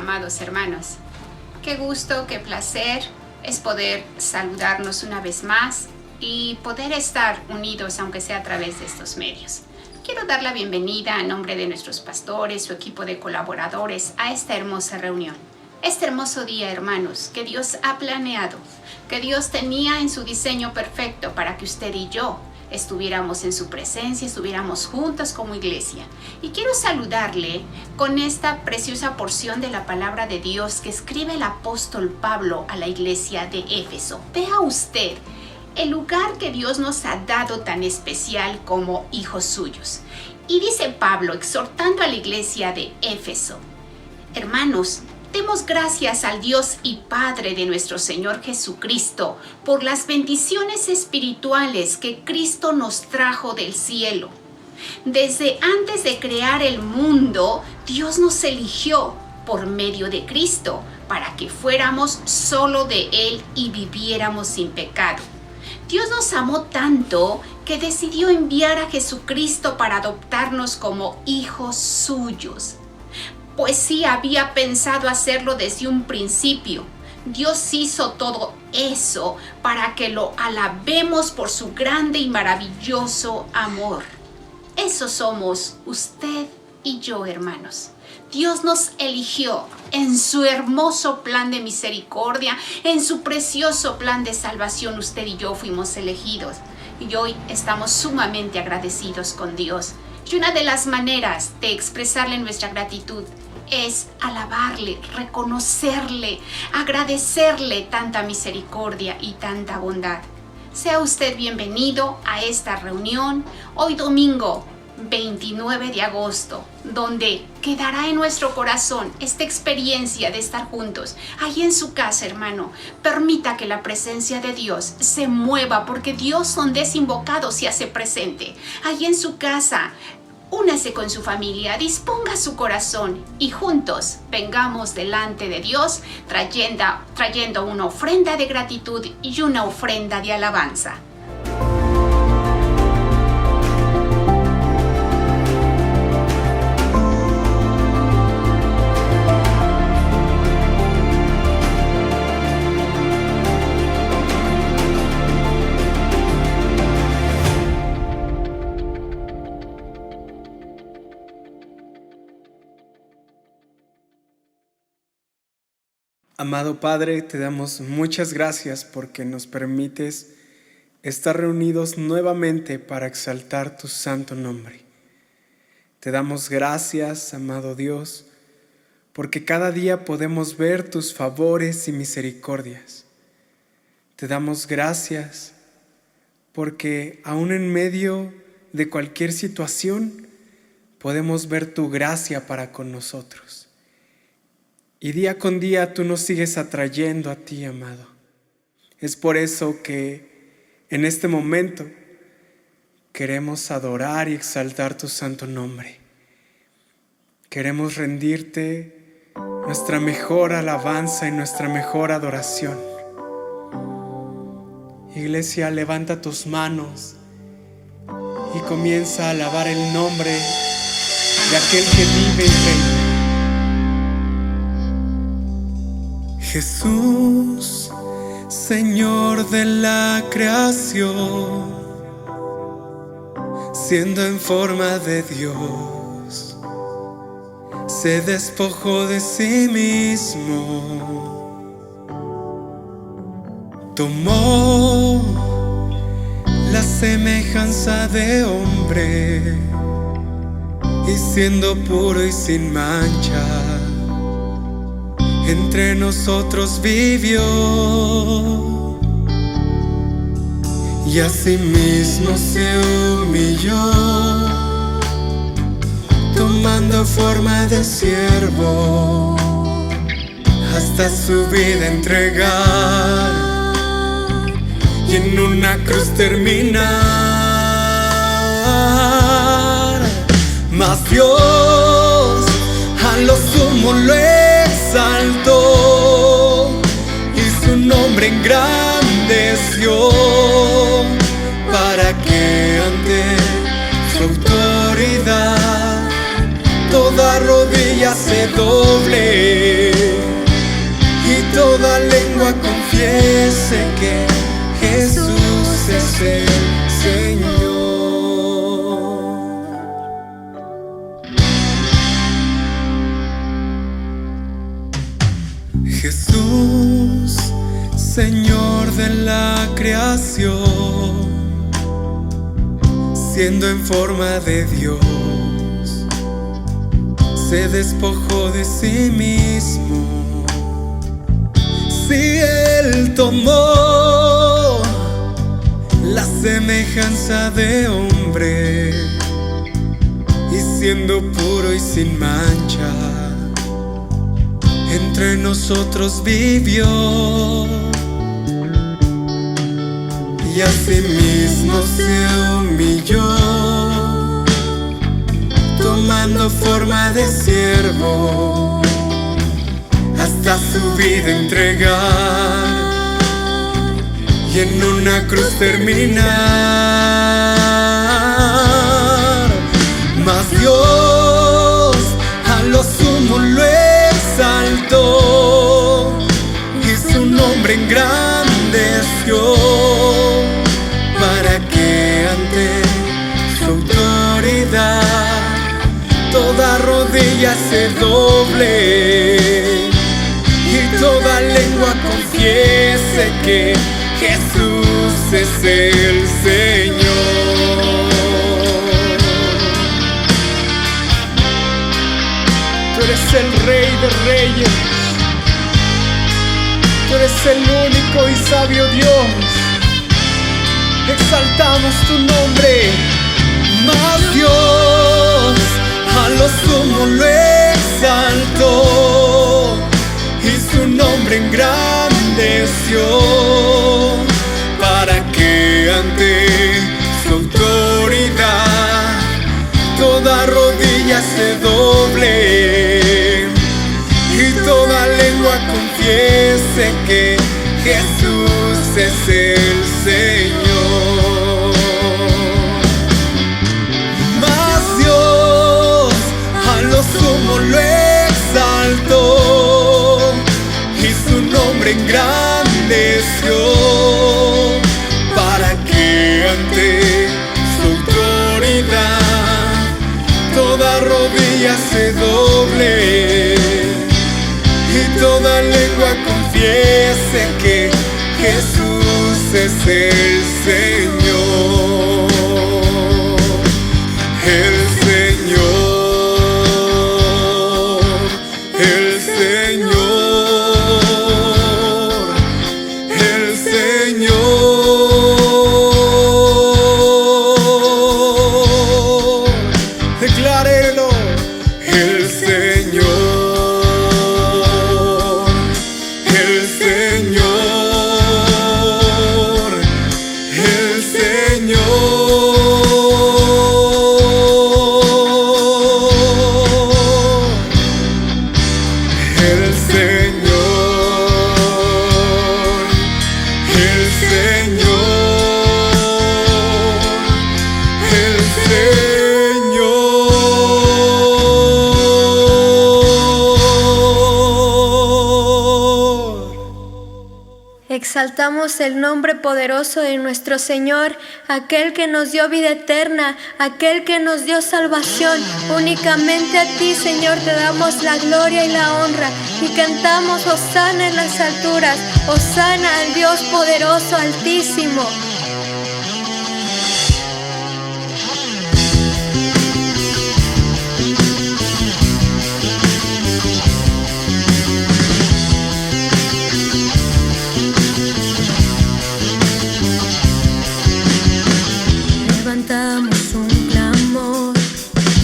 amados hermanos. Qué gusto, qué placer es poder saludarnos una vez más y poder estar unidos, aunque sea a través de estos medios. Quiero dar la bienvenida a nombre de nuestros pastores, su equipo de colaboradores, a esta hermosa reunión. Este hermoso día, hermanos, que Dios ha planeado, que Dios tenía en su diseño perfecto para que usted y yo estuviéramos en su presencia, estuviéramos juntos como iglesia. Y quiero saludarle con esta preciosa porción de la palabra de Dios que escribe el apóstol Pablo a la iglesia de Éfeso. Vea usted el lugar que Dios nos ha dado tan especial como hijos suyos. Y dice Pablo, exhortando a la iglesia de Éfeso: hermanos, demos gracias al Dios y Padre de nuestro Señor Jesucristo por las bendiciones espirituales que Cristo nos trajo del cielo. Desde antes de crear el mundo, Dios nos eligió por medio de Cristo para que fuéramos solo de Él y viviéramos sin pecado. Dios nos amó tanto que decidió enviar a Jesucristo para adoptarnos como hijos suyos. Pues sí, había pensado hacerlo desde un principio. Dios hizo todo eso para que lo alabemos por su grande y maravilloso amor. Eso somos usted y yo, hermanos. Dios nos eligió en su hermoso plan de misericordia, en su precioso plan de salvación. Usted y yo fuimos elegidos y hoy estamos sumamente agradecidos con Dios. Y una de las maneras de expresarle nuestra gratitud es alabarle, reconocerle, agradecerle tanta misericordia y tanta bondad. Sea usted bienvenido a esta reunión hoy domingo 29 de agosto, donde quedará en nuestro corazón esta experiencia de estar juntos. Ahí en su casa, hermano, permita que la presencia de Dios se mueva, porque Dios, donde es invocado, se hace presente. Ahí en su casa, únase con su familia, disponga su corazón y juntos vengamos delante de Dios trayendo una ofrenda de gratitud y una ofrenda de alabanza. Amado Padre, te damos muchas gracias porque nos permites estar reunidos nuevamente para exaltar tu santo nombre. Te damos gracias, amado Dios, porque cada día podemos ver tus favores y misericordias. Te damos gracias porque aún en medio de cualquier situación podemos ver tu gracia para con nosotros. Y día con día tú nos sigues atrayendo a ti, amado. Es por eso que en este momento queremos adorar y exaltar tu santo nombre. Queremos rendirte nuestra mejor alabanza y nuestra mejor adoración. Iglesia, levanta tus manos y comienza a alabar el nombre de aquel que vive y reina. Jesús, Señor de la creación, siendo en forma de Dios, se despojó de sí mismo, tomó la semejanza de hombre y siendo puro y sin mancha, entre nosotros vivió, y asimismo se humilló, tomando forma de siervo, hasta su vida entregar, y en una cruz terminar. Mas Dios a lo sumo lo exaltó y su nombre engrandeció, para que ante su autoridad toda rodilla se doble sé que Jesús es el Señor. Jesús, Señor de la creación, siendo en forma de Dios, se despojó de sí mismo. Si Él tomó la semejanza de hombre, y siendo puro y sin mancha, entre nosotros vivió, y asimismo se humilló, tomando forma de siervo, hasta su vida entregar, y en una cruz terminar. Mas Dios a lo sumo lo exaltó, y su nombre engrandeció, para que ante su autoridad toda rodilla se doble, y toda lengua confiese que Jesús es el Señor. Tú eres el Rey de Reyes, tú eres el único y sabio Dios. Exaltamos tu nombre. Mas Dios a lo sumo lo exaltó, y su nombre engrandeció, para que ante su autoridad toda rodilla se doble, y toda lengua confiese que Jesús es el Señor. Mas Dios a lo sumo lo exaltó, y su nombre engrandeció, para que ante su autoridad toda rodilla se doble, y toda lengua confiese que Jesús es el Señor. El Señor, el Señor, el Señor. Declárelo. El Señor, el Señor, el Señor, el Señor, el Señor, el Señor. Exaltamos el nombre poderoso de nuestro Señor, aquel que nos dio vida eterna, aquel que nos dio salvación. Únicamente a ti, Señor, te damos la gloria y la honra, y cantamos Hosana en las alturas, Hosana al Dios poderoso, altísimo. Levantamos un clamor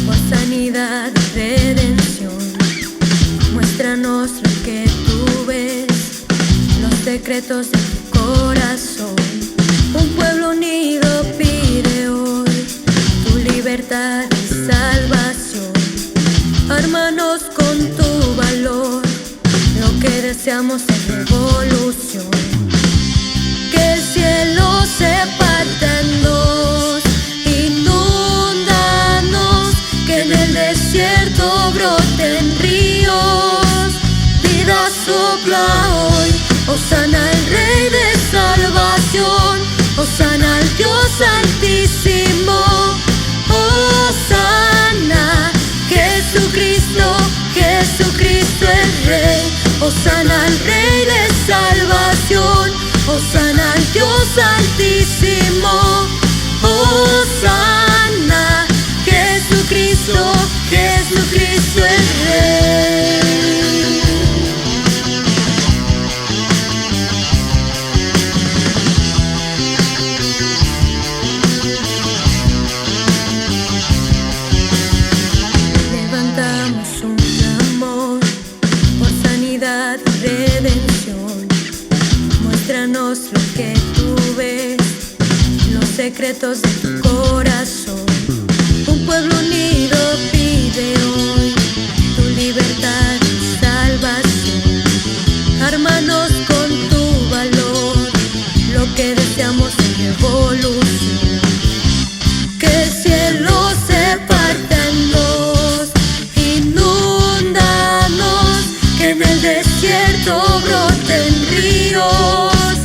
por sanidad y redención. Muéstranos lo que tú ves, los secretos de tu corazón. Un pueblo unido pide hoy tu libertad y salvación. Ármanos con tu valor, lo que deseamos es revolución. Que el cielo se parta en dos, inúndanos, que en el desierto broten ríos. Vida sopla hoy, Hosana el Rey de Salvación. Hosana al Rey de salvación, Hosana al Dios altísimo, Hosana, Jesucristo, Jesucristo el Rey. Levantamos un clamor por sanidad y redención. Muéstranos lo que tú ves, los secretos de tu corazón. Un pueblo unido pide hoy tu libertad y salvación. Ármanos con tu valor, lo que deseamos es revolución. Que el cielo se parta en dos, inúndanos, que en el desierto broten ríos.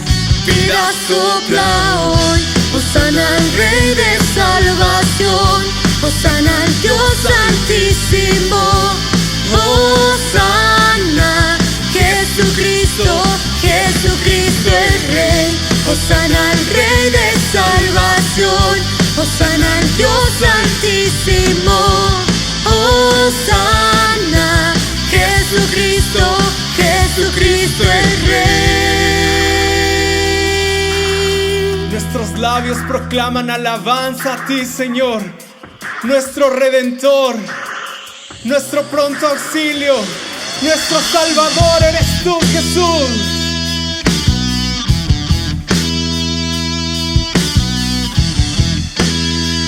Vida sopla hoy, Hosana al Rey de salvación, Hosana al Dios altísimo, Hosana, Jesucristo, Jesucristo el Rey. Hosana al Rey de salvación, Hosana al Dios altísimo, Hosana, Jesucristo, Jesucristo el Rey. Nuestros labios proclaman alabanza a ti, Señor, nuestro Redentor, nuestro pronto auxilio, nuestro Salvador eres tú, Jesús.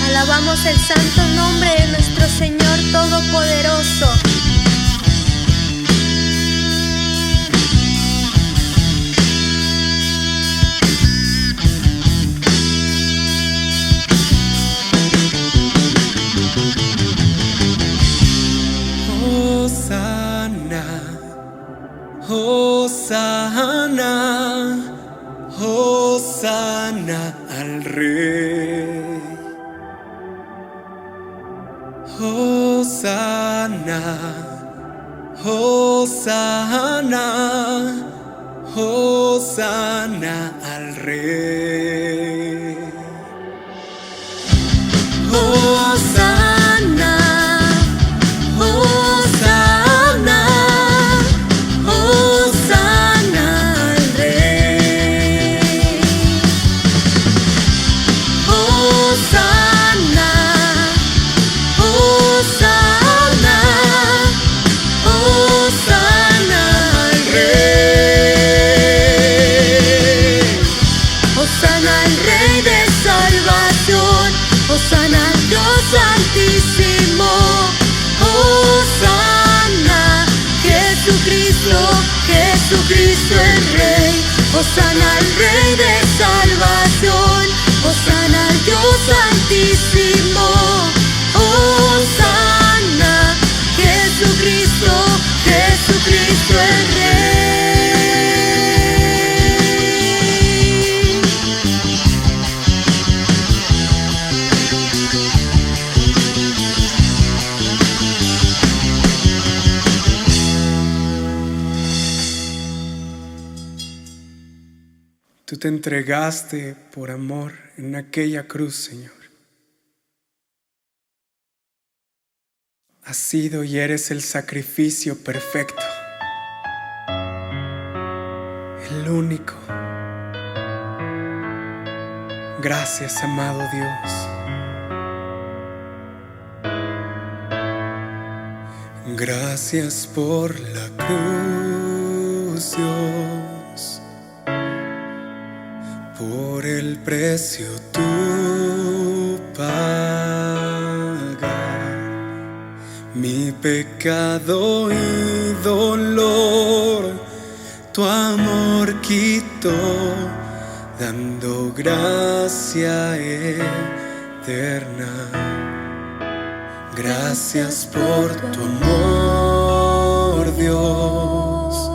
Alabamos el santo nombre de nuestro Señor Todopoderoso. Hosana, Hosana, Hosana al Rey. Hosana, Hosana, Hosana al Rey. Hosana, Hosana, Hosana al Rey. Hosana, Hosana, Hosana al Rey. Hosana al Rey de salvación, Hosana al Dios altísimo, Hosana, Jesucristo, Jesucristo el Rey. Hosana al Rey de salvación, Hosana al Dios altísimo, Hosana, Jesucristo, Jesucristo el Rey. Tú te entregaste por amor en aquella cruz, Señor. Has sido y eres el sacrificio perfecto, el único. Gracias, amado Dios. Gracias por la cruz, Dios, por el precio tú pagas mi pecado y dolor. Tu amor quitó, dando gracia eterna. Gracias por tu amor, Dios,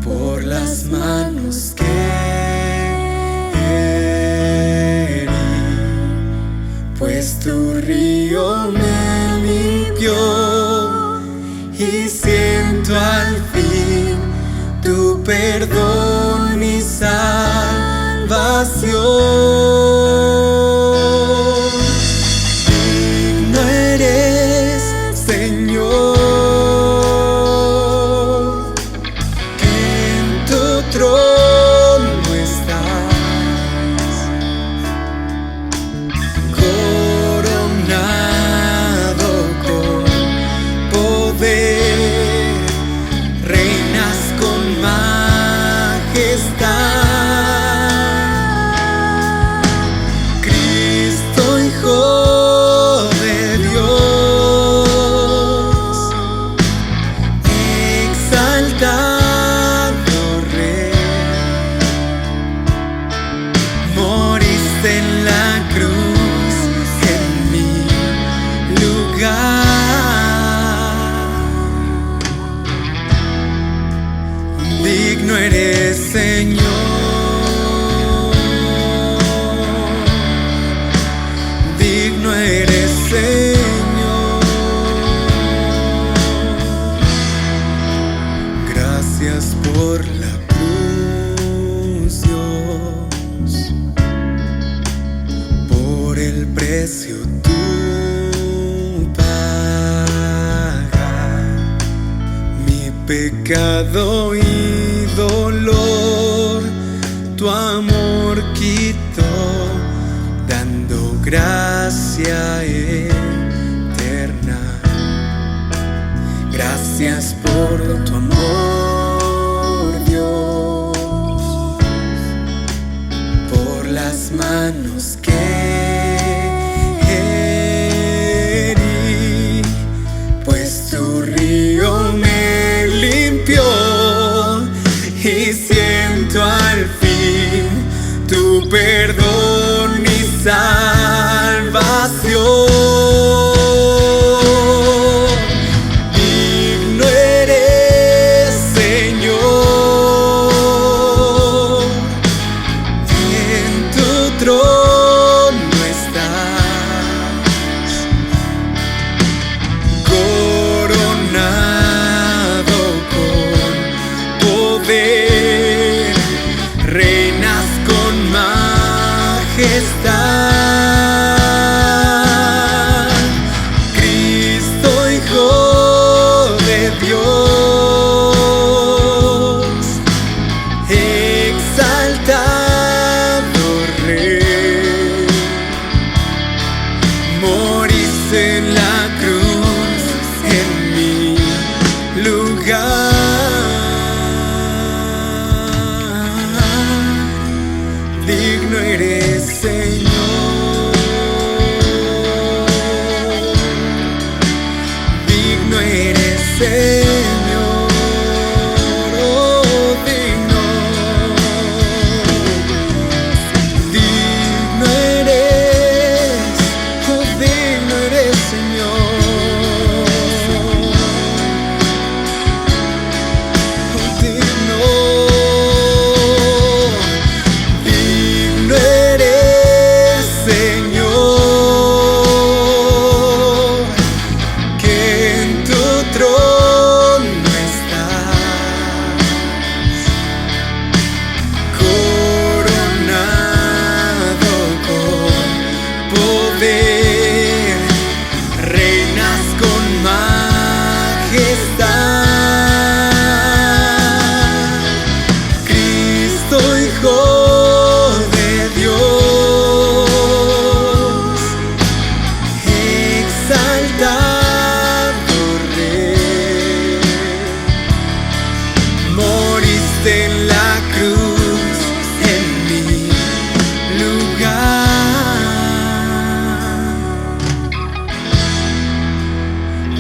por las manos que herí, pues tu río me limpió y siento al perdón y salvación. Digno eres, Señor, que en tu trono estás, coronado con poder, reinas con majestad. Cristo, Hijo de Dios, exaltado Rey, moriste en la cruz en mi lugar. Digno eres, Señor, digno eres, Señor. Gracias por la cruz, Dios, por el precio tú pagas mi pecado y dolor. Tu amor quitó, dando gracia eterna. Gracias por tu amor, Dios, por las manos que herí, pues tu río me limpió y siento al fin tu perdón y salvación. Digno eres, Señor, en tu trono estás, coronado con poder, reinas con majestad. Cristo, Hijo de Dios, exaltado Rey, moriste en la cruz en mi lugar. Digno eres, Señor, digno eres, Señor, oh, digno, digno eres, oh, digno eres, Señor, oh, digno. Digno eres, Señor, que en tu trono estás, coronado con poder, reinas con majestad. Cristo, Hijo de Dios, exaltado Rey, moriste en la cruz en mi lugar.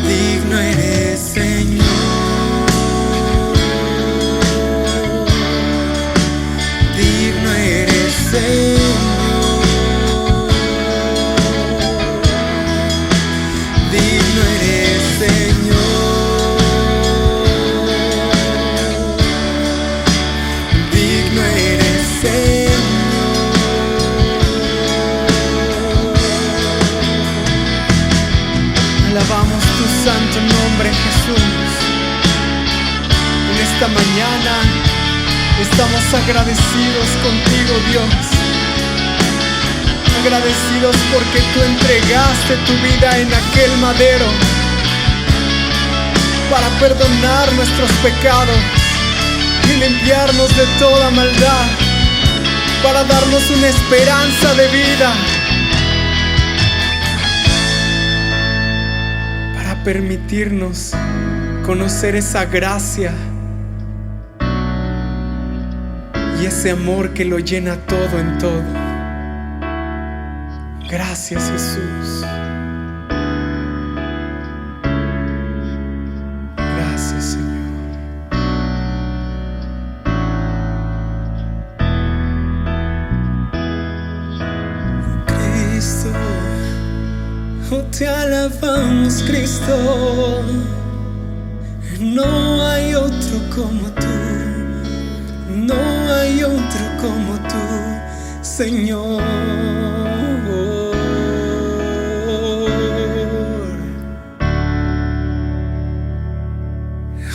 Digno eres, Señor, digno eres, Señor, digno eres, Señor, digno eres, Señor. Alabamos tu santo nombre, Jesús. En esta mañana Estamos agradecidos contigo, Dios. Agradecidos porque tú entregaste tu vida en aquel madero para perdonar nuestros pecados y limpiarnos de toda maldad, para darnos una esperanza de vida, para permitirnos conocer esa gracia y ese amor que lo llena todo en todo. Gracias, Jesús. Gracias, Señor. Cristo, oh, te alabamos, Cristo. No hay otro como tú. No hay otro como tú, Señor.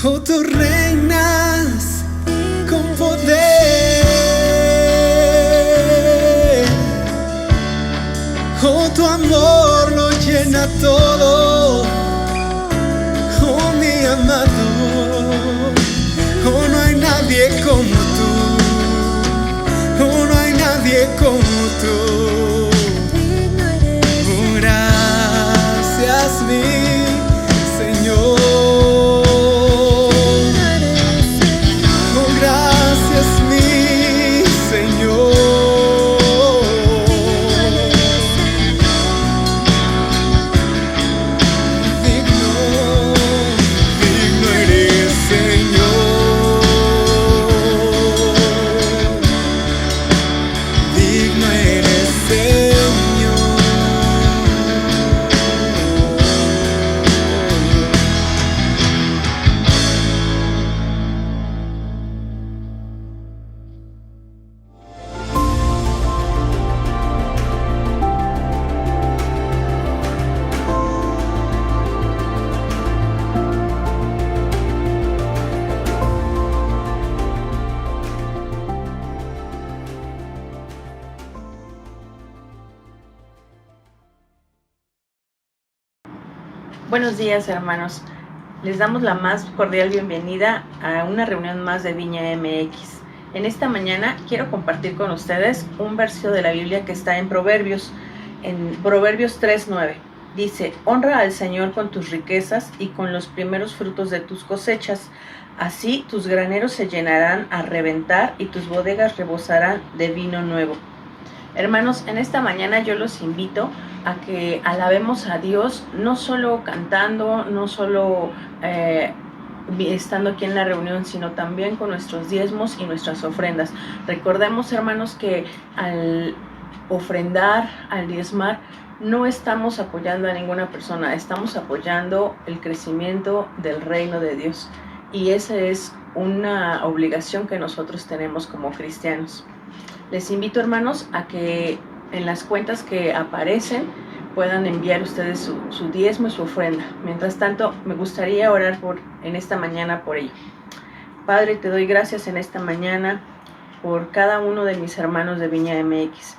Oh, tú reinas con poder. Oh, tu amor lo llena todo. Oh, mi amado. Oh, no hay nadie como tú. Oh, no hay nadie como tú. Oh, gracias, mi Señor. Oh, gracias, mi Señor. Digno eres, Señor. Digno eres, Señor. Buenos días, hermanos. Les damos la más cordial bienvenida a una reunión más de Viña MX. En esta mañana quiero compartir con ustedes un versículo de la Biblia que está en Proverbios 3:9. Dice: honra al Señor con tus riquezas y con los primeros frutos de tus cosechas. Así tus graneros se llenarán a reventar y tus bodegas rebosarán de vino nuevo. Hermanos, en esta mañana yo los invito a que alabemos a Dios, no solo cantando, no solo estando aquí en la reunión, sino también con nuestros diezmos y nuestras ofrendas. Recordemos, hermanos, que al ofrendar, al diezmar, no estamos apoyando a ninguna persona, estamos apoyando el crecimiento del reino de Dios. Y esa es una obligación que nosotros tenemos como cristianos. Les invito, hermanos, a que en las cuentas que aparecen puedan enviar ustedes su diezmo y su ofrenda. Mientras tanto, me gustaría orar en esta mañana por ello. Padre, te doy gracias en esta mañana por cada uno de mis hermanos de Viña MX.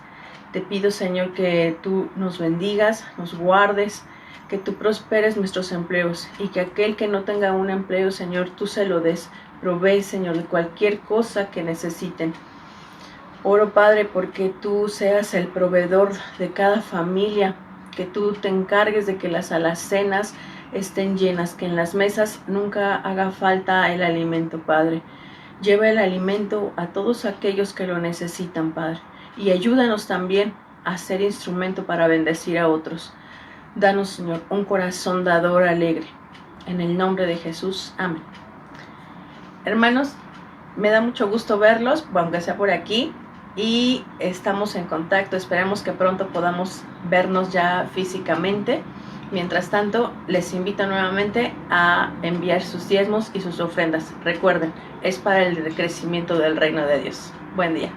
Te pido, Señor, que tú nos bendigas, nos guardes, que tú prosperes nuestros empleos y que aquel que no tenga un empleo, Señor, tú se lo des. Provee, Señor, de cualquier cosa que necesiten. Oro, Padre, porque tú seas el proveedor de cada familia, que tú te encargues de que las alacenas estén llenas, que en las mesas nunca haga falta el alimento, Padre. Lleva el alimento a todos aquellos que lo necesitan, Padre, y ayúdanos también a ser instrumento para bendecir a otros. Danos, Señor, un corazón dador alegre. En el nombre de Jesús, amén. Hermanos, me da mucho gusto verlos, aunque sea por aquí. Y estamos en contacto, esperemos que pronto podamos vernos ya físicamente. Mientras tanto, les invito nuevamente a enviar sus diezmos y sus ofrendas. Recuerden, es para el crecimiento del reino de Dios. Buen día.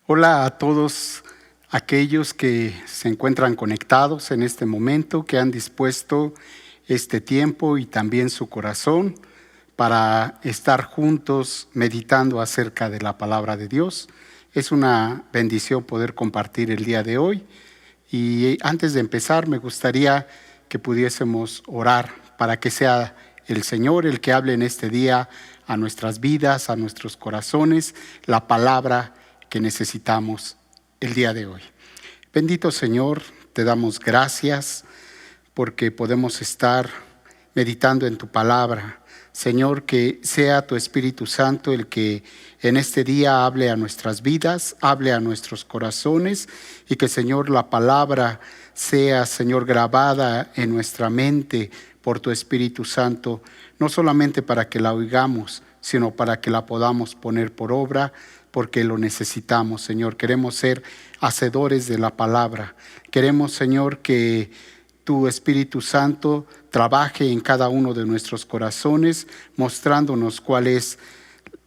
Hola a todos aquellos que se encuentran conectados en este momento, que han dispuesto este tiempo y también su corazón para estar juntos meditando acerca de la palabra de Dios. Es una bendición poder compartir el día de hoy. Y antes de empezar, me gustaría que pudiésemos orar para que sea el Señor el que hable en este día a nuestras vidas, a nuestros corazones, la palabra que necesitamos el día de hoy. Bendito Señor, te damos gracias porque podemos estar meditando en tu palabra. Señor, que sea tu Espíritu Santo el que en este día hable a nuestras vidas, hable a nuestros corazones y que, Señor, la palabra sea, Señor, grabada en nuestra mente por tu Espíritu Santo, no solamente para que la oigamos, sino para que la podamos poner por obra, porque lo necesitamos, Señor. Queremos ser hacedores de la palabra. Queremos, Señor, que tu Espíritu Santo trabaje en cada uno de nuestros corazones, mostrándonos cuál es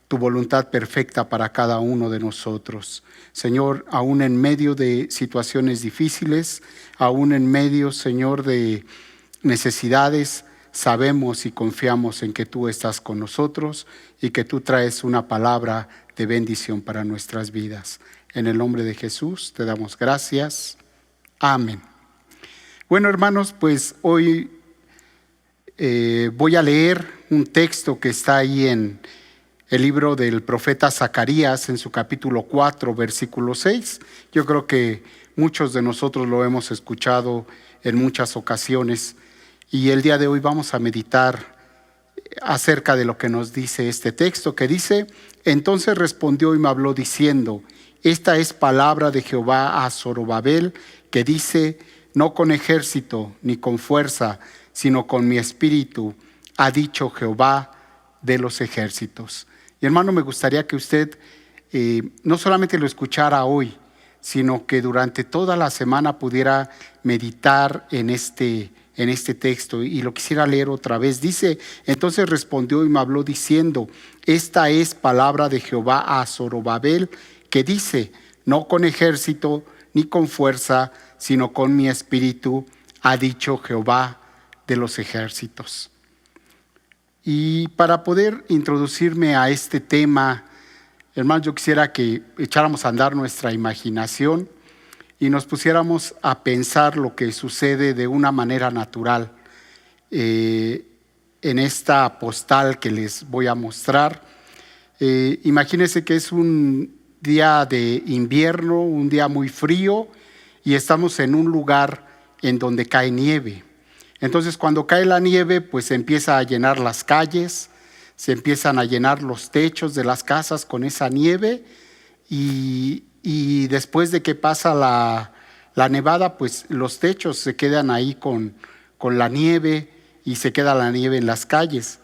tu voluntad perfecta para cada uno de nosotros. Señor, aún en medio de situaciones difíciles, aún en medio, Señor, de necesidades, sabemos y confiamos en que tú estás con nosotros y que tú traes una palabra de bendición para nuestras vidas. En el nombre de Jesús te damos gracias. Amén. Bueno, hermanos, pues hoy voy a leer un texto que está ahí en el libro del profeta Zacarías, en su capítulo 4, versículo 6. Yo creo que muchos de nosotros lo hemos escuchado en muchas ocasiones. Y el día de hoy vamos a meditar acerca de lo que nos dice este texto, que dice: entonces respondió y me habló diciendo, esta es palabra de Jehová a Zorobabel, que dice, no con ejército ni con fuerza, sino con mi espíritu, ha dicho Jehová de los ejércitos. Y hermano, me gustaría que usted no solamente lo escuchara hoy, sino que durante toda la semana pudiera meditar en este texto, y lo quisiera leer otra vez. Dice, entonces respondió y me habló diciendo, esta es palabra de Jehová a Zorobabel, que dice, no con ejército ni con fuerza, sino con mi espíritu, ha dicho Jehová de los ejércitos. Y para poder introducirme a este tema, hermanos, yo quisiera que echáramos a andar nuestra imaginación y nos pusiéramos a pensar lo que sucede de una manera natural en esta postal que les voy a mostrar. Imagínense que es un día de invierno, un día muy frío, y estamos en un lugar en donde cae nieve. Entonces, cuando cae la nieve, pues se empieza a llenar las calles, se empiezan a llenar los techos de las casas con esa nieve, y después de que pasa la nevada, pues los techos se quedan ahí con la nieve y se queda la nieve en las calles.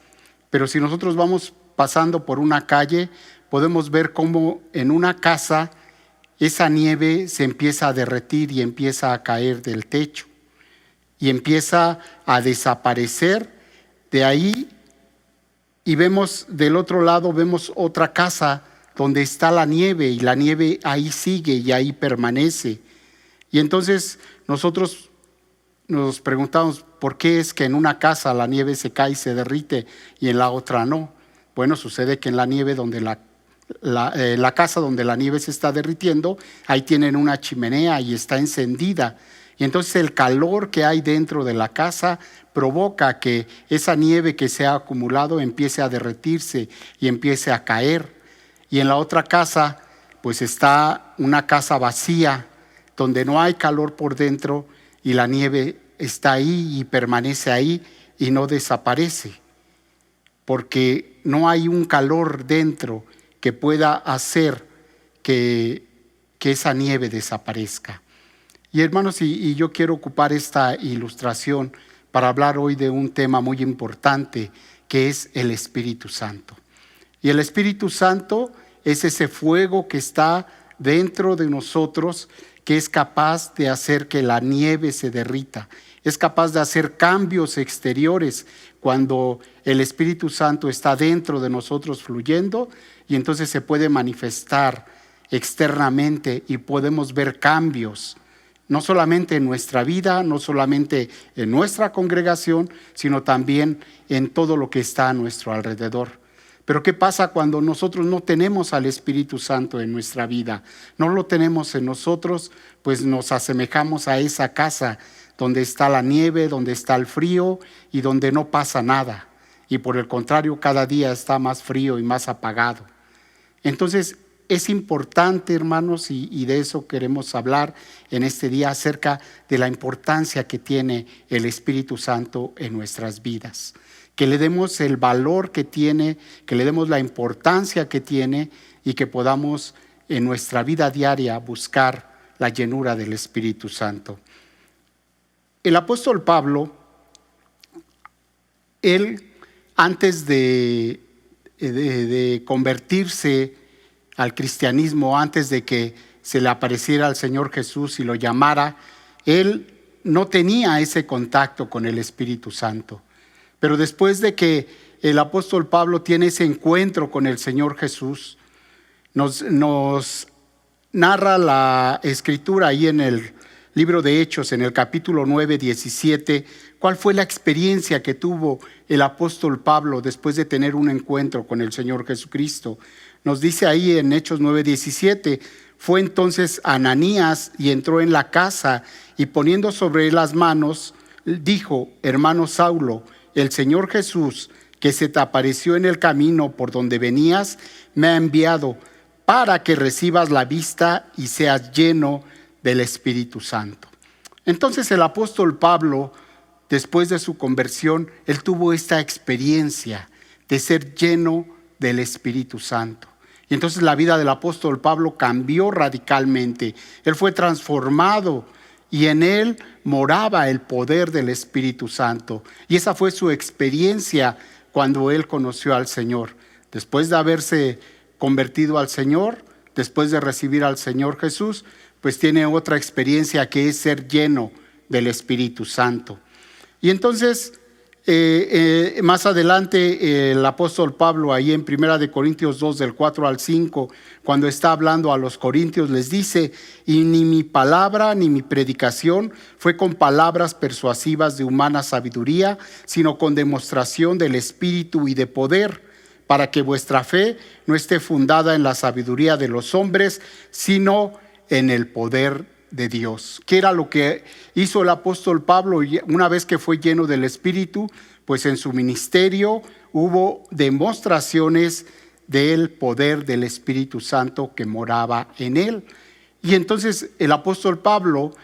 Pero si nosotros vamos pasando por una calle, podemos ver cómo en una casa esa nieve se empieza a derretir y empieza a caer del techo y empieza a desaparecer de ahí, y vemos del otro lado, vemos otra casa donde está la nieve, y la nieve ahí sigue y ahí permanece. Y entonces nosotros nos preguntamos, ¿por qué es que en una casa la nieve se cae y se derrite y en la otra no? Bueno, sucede que en la nieve donde la casa donde la nieve se está derritiendo, ahí tienen una chimenea y está encendida. Y entonces el calor que hay dentro de la casa provoca que esa nieve que se ha acumulado empiece a derretirse y empiece a caer. Y en la otra casa, pues está una casa vacía, donde no hay calor por dentro, y la nieve está ahí y permanece ahí y no desaparece, porque no hay un calor dentro que pueda hacer que esa nieve desaparezca. Y hermanos, y yo quiero ocupar esta ilustración para hablar hoy de un tema muy importante, que es el Espíritu Santo. Y el Espíritu Santo es ese fuego que está dentro de nosotros, que es capaz de hacer que la nieve se derrita, es capaz de hacer cambios exteriores cuando el Espíritu Santo está dentro de nosotros fluyendo, y entonces se puede manifestar externamente y podemos ver cambios, no solamente en nuestra vida, no solamente en nuestra congregación, sino también en todo lo que está a nuestro alrededor. Pero ¿qué pasa cuando nosotros no tenemos al Espíritu Santo en nuestra vida? No lo tenemos en nosotros, pues nos asemejamos a esa casa donde está la nieve, donde está el frío y donde no pasa nada. Y por el contrario, cada día está más frío y más apagado. Entonces, es importante, hermanos, y de eso queremos hablar en este día, acerca de la importancia que tiene el Espíritu Santo en nuestras vidas. Que le demos el valor que tiene, que le demos la importancia que tiene y que podamos en nuestra vida diaria buscar la llenura del Espíritu Santo. El apóstol Pablo, él antes de convertirse al cristianismo, antes de que se le apareciera al Señor Jesús y lo llamara, él no tenía ese contacto con el Espíritu Santo. Pero después de que el apóstol Pablo tiene ese encuentro con el Señor Jesús, nos narra la Escritura ahí en el libro de Hechos, en el capítulo 9, 17, cuál fue la experiencia que tuvo el apóstol Pablo después de tener un encuentro con el Señor Jesucristo. Nos dice ahí en Hechos 9, 17, fue entonces Ananías y entró en la casa y poniendo sobre él las manos, dijo: hermano Saulo, el Señor Jesús, que se te apareció en el camino por donde venías, me ha enviado para que recibas la vista y seas lleno del Espíritu Santo. Entonces el apóstol Pablo, después de su conversión, él tuvo esta experiencia de ser lleno del Espíritu Santo. Y entonces la vida del apóstol Pablo cambió radicalmente. Él fue transformado y en él moraba el poder del Espíritu Santo. Y esa fue su experiencia cuando él conoció al Señor. Después de haberse convertido al Señor, después de recibir al Señor Jesús, pues tiene otra experiencia que es ser lleno del Espíritu Santo. Y entonces, más adelante, el apóstol Pablo, ahí en 1 Corintios 2, del 4 al 5, cuando está hablando a los corintios, les dice: y ni mi palabra ni mi predicación fue con palabras persuasivas de humana sabiduría, sino con demostración del Espíritu y de poder, para que vuestra fe no esté fundada en la sabiduría de los hombres, sino en el poder de Dios. ¿Qué era lo que hizo el apóstol Pablo una vez que fue lleno del Espíritu? Pues en su ministerio hubo demostraciones del poder del Espíritu Santo que moraba en él. Y entonces el apóstol Pablo,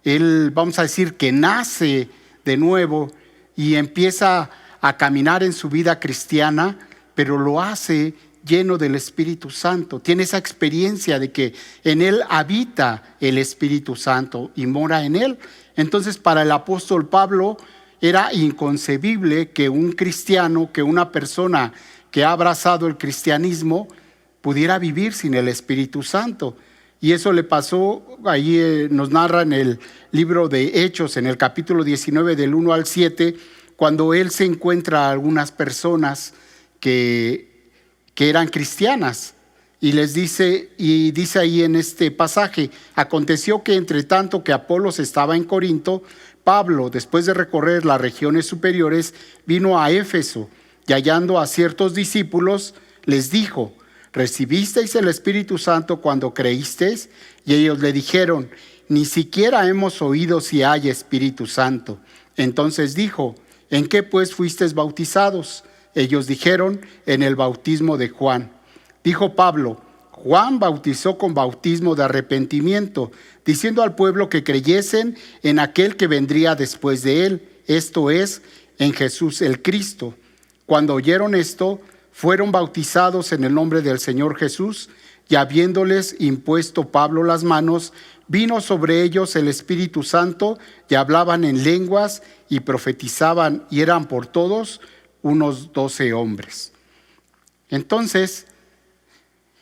él, vamos a decir que nace de nuevo y empieza a caminar en su vida cristiana, pero lo hace lleno del Espíritu Santo. Tiene esa experiencia de que en él habita el Espíritu Santo y mora en él. Entonces, para el apóstol Pablo era inconcebible que un cristiano, que una persona que ha abrazado el cristianismo pudiera vivir sin el Espíritu Santo. Y eso le pasó, ahí nos narra en el libro de Hechos, en el capítulo 19, del 1 al 7, cuando él se encuentra a algunas personas que eran cristianas, y les dice, y dice ahí en este pasaje: aconteció que entre tanto que Apolos estaba en Corinto, Pablo, después de recorrer las regiones superiores, vino a Éfeso, y hallando a ciertos discípulos, les dijo: ¿recibisteis el Espíritu Santo cuando creísteis? Y ellos le dijeron: ni siquiera hemos oído si hay Espíritu Santo. Entonces dijo: ¿en qué pues fuisteis bautizados? Ellos dijeron: en el bautismo de Juan. Dijo Pablo: Juan bautizó con bautismo de arrepentimiento, diciendo al pueblo que creyesen en aquel que vendría después de él, esto es, en Jesús el Cristo. Cuando oyeron esto, fueron bautizados en el nombre del Señor Jesús, y habiéndoles impuesto Pablo las manos, vino sobre ellos el Espíritu Santo, y hablaban en lenguas y profetizaban, y eran por todos unos 12 hombres. Entonces,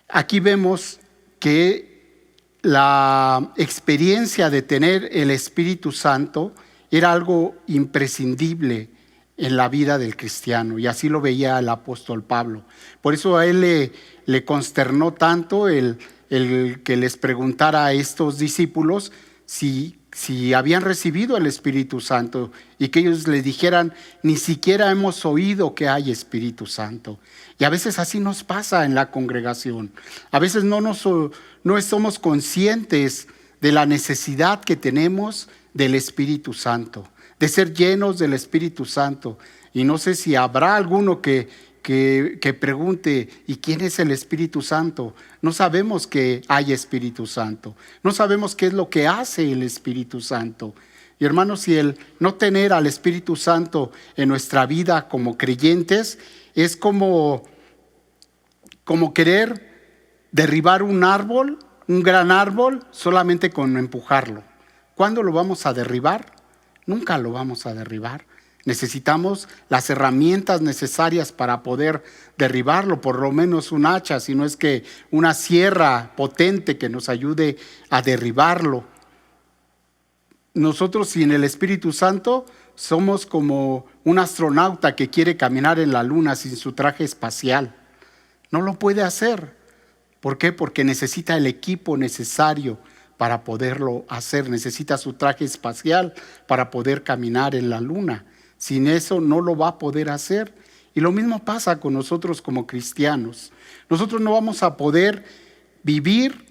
aquí vemos que la experiencia de tener el Espíritu Santo era algo imprescindible en la vida del cristiano, y así lo veía el apóstol Pablo. Por eso a él le consternó tanto el el que les preguntara a estos discípulos si habían recibido el Espíritu Santo y que ellos les dijeran, ni siquiera hemos oído que hay Espíritu Santo. Y a veces así nos pasa en la congregación. A veces no somos conscientes de la necesidad que tenemos del Espíritu Santo, de ser llenos del Espíritu Santo. Y no sé si habrá alguno que pregunte, ¿y quién es el Espíritu Santo? No sabemos que hay Espíritu Santo. No sabemos qué es lo que hace el Espíritu Santo. Y hermanos, si el no tener al Espíritu Santo en nuestra vida como creyentes es como querer derribar un árbol, un gran árbol, solamente con empujarlo. ¿Cuándo lo vamos a derribar? Nunca lo vamos a derribar. Necesitamos las herramientas necesarias para poder derribarlo, por lo menos un hacha, si no es que una sierra potente que nos ayude a derribarlo. Nosotros sin el Espíritu Santo somos como un astronauta que quiere caminar en la luna sin su traje espacial. No lo puede hacer. ¿Por qué? Porque necesita el equipo necesario para poderlo hacer. Necesita su traje espacial para poder caminar en la luna. Sin eso no lo va a poder hacer. Y lo mismo pasa con nosotros como cristianos. Nosotros no vamos a poder vivir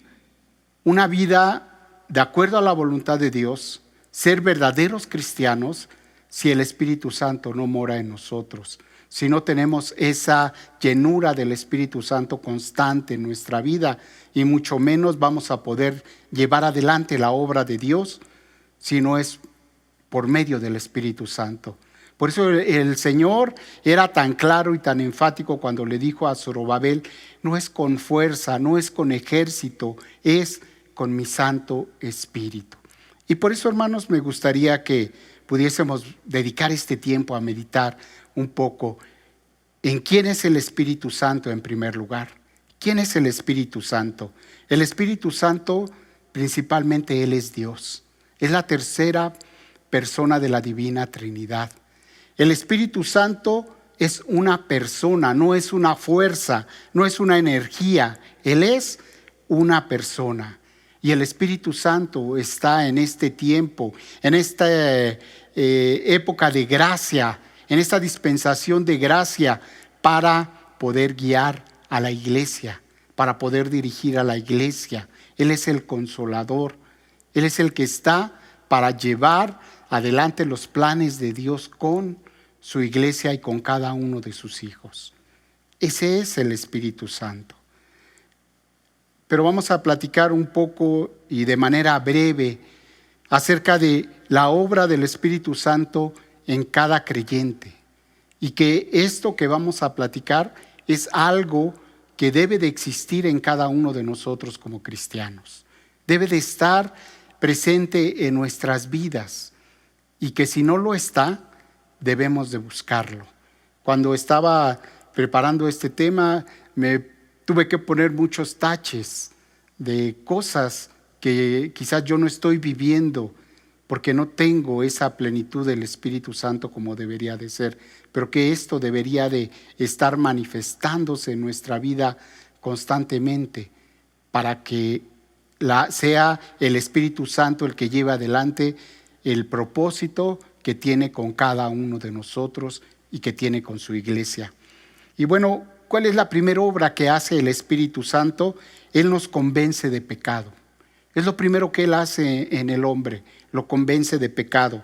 una vida de acuerdo a la voluntad de Dios, ser verdaderos cristianos, si el Espíritu Santo no mora en nosotros. Si no tenemos esa llenura del Espíritu Santo constante en nuestra vida, y mucho menos vamos a poder llevar adelante la obra de Dios si no es por medio del Espíritu Santo. Por eso el Señor era tan claro y tan enfático cuando le dijo a Zorobabel, no es con fuerza, no es con ejército, es con mi Santo Espíritu. Y por eso, hermanos, me gustaría que pudiésemos dedicar este tiempo a meditar un poco en quién es el Espíritu Santo en primer lugar. ¿Quién es el Espíritu Santo? El Espíritu Santo, principalmente Él es Dios. Es la tercera persona de la Divina Trinidad. El Espíritu Santo es una persona, no es una fuerza, no es una energía. Él es una persona. Y el Espíritu Santo está en este tiempo, en esta época de gracia, en esta dispensación de gracia para poder guiar a la iglesia, para poder dirigir a la iglesia. Él es el consolador. Él es el que está para llevar adelante los planes de Dios con su iglesia y con cada uno de sus hijos. Ese es el Espíritu Santo. Pero vamos a platicar un poco y de manera breve acerca de la obra del Espíritu Santo en cada creyente. Y que esto que vamos a platicar es algo que debe de existir en cada uno de nosotros como cristianos. Debe de estar presente en nuestras vidas. Y que si no lo está, debemos de buscarlo. Cuando estaba preparando este tema, me tuve que poner muchos taches de cosas que quizás yo no estoy viviendo porque no tengo esa plenitud del Espíritu Santo como debería de ser, pero que esto debería de estar manifestándose en nuestra vida constantemente para que sea el Espíritu Santo el que lleve adelante el propósito que tiene con cada uno de nosotros y que tiene con su iglesia. Y bueno, ¿cuál es la primera obra que hace el Espíritu Santo? Él nos convence de pecado. Es lo primero que Él hace en el hombre, lo convence de pecado.